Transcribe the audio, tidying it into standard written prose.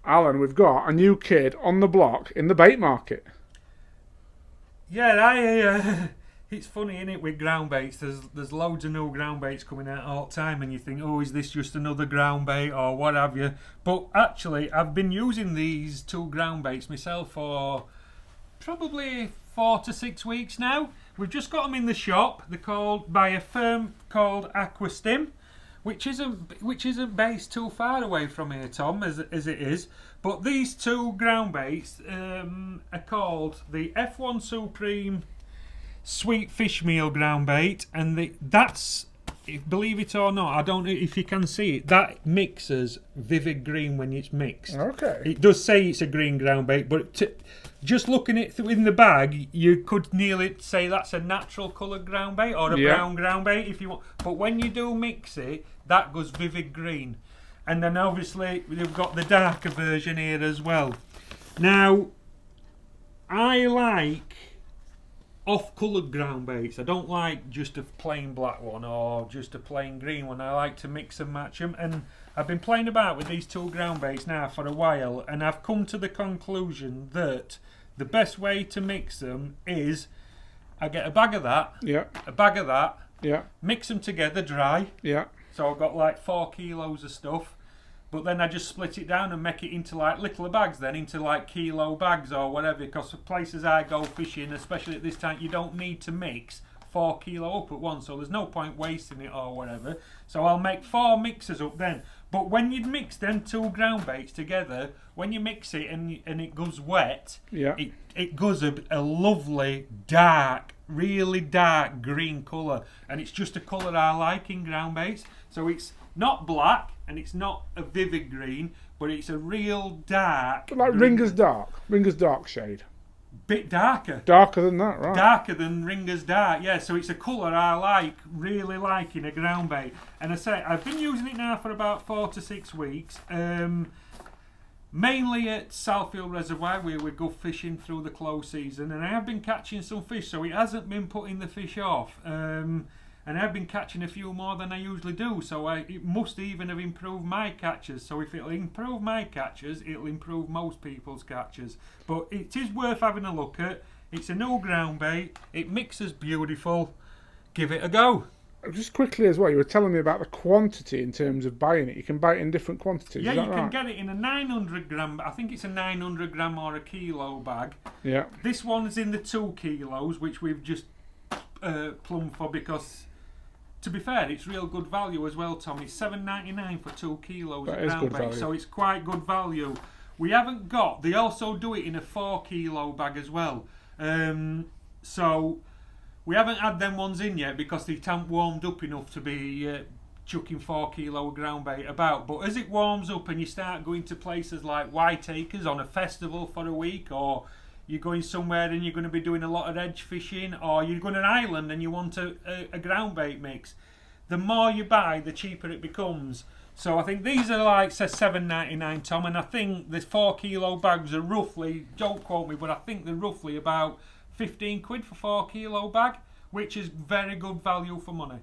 Alan, we've got a new kid on the block in the bait market. Yeah, it's funny, isn't it, with ground baits? There's loads of new ground baits coming out all the time, and you think, oh, is this just another ground bait or what have you? But actually, I've been using these two ground baits myself for probably 4 to 6 weeks now. We've just got them in the shop. They're called by a firm called Aquastim, which isn't based too far away from here, Tom, as it is. But these two ground baits are called the F1 Supreme Sweet Fish Meal ground bait, and that's, believe it or not, I don't know if you can see it, that mixes vivid green when it's mixed. Okay. It does say it's a green ground bait, but just looking at it in the bag, you could nearly say that's a natural coloured ground bait or a brown ground bait if you want. But when you do mix it, that goes vivid green. And then obviously we've got the darker version here as well. Now, I like off-coloured ground baits. I don't like just a plain black one or just a plain green one. I like to mix and match them, and I've been playing about with these two ground baits now for a while, and I've come to the conclusion that the best way to mix them is I get a bag of that, a bag of that, mix them together dry. So I've got like 4 kilos of stuff, but then I just split it down and make it into like little bags, then into like kilo bags or whatever, because the places I go fishing, especially at this time, you don't need to mix 4 kilo up at once, so there's no point wasting it or whatever. So I'll make 4 mixes up then. But when you mix them two ground baits together, when you mix it and it goes wet, it goes a lovely dark, really dark green colour, and it's just a colour I like in ground baits. So it's not black and it's not a vivid green, but it's a real dark, like Ringer's dark shade. Bit darker. Darker than that, right? Darker than Ringer's dark, yeah. So it's a colour I really like in a ground bait. And I say, I've been using it now for about 4 to 6 weeks. Mainly at Southfield Reservoir, where we go fishing through the close season. And I have been catching some fish, so it hasn't been putting the fish off. And I've been catching a few more than I usually do, so it must even have improved my catches. So if it'll improve my catches, it'll improve most people's catches. But it is worth having a look at. It's a new ground bait. It mixes beautiful. Give it a go. Just quickly as well, you were telling me about the quantity in terms of buying it. You can buy it in different quantities. Yeah, is that you right? can get it in a 900 gram. I think it's a 900 gram or a kilo bag. Yeah. This one's in the 2 kilos, which we've just plumbed for because, to be fair, it's real good value as well, Tom. It's $7.99 for 2 kilos of ground bait, so it's quite good value. We haven't got. They also do it in a 4 kilo bag as well. So we haven't had them ones in yet because they haven't warmed up enough to be chucking 4 kilo ground bait about. But as it warms up and you start going to places like Whiteacres on a festival for a week, or you're going somewhere and you're going to be doing a lot of edge fishing, or you're going to an island and you want a ground bait mix, the more you buy, the cheaper it becomes. So I think these are like, say, $7.99, Tom, and I think the 4 kilo bags are roughly, don't quote me, but I think they're roughly about 15 quid for 4 kilo bag, which is very good value for money.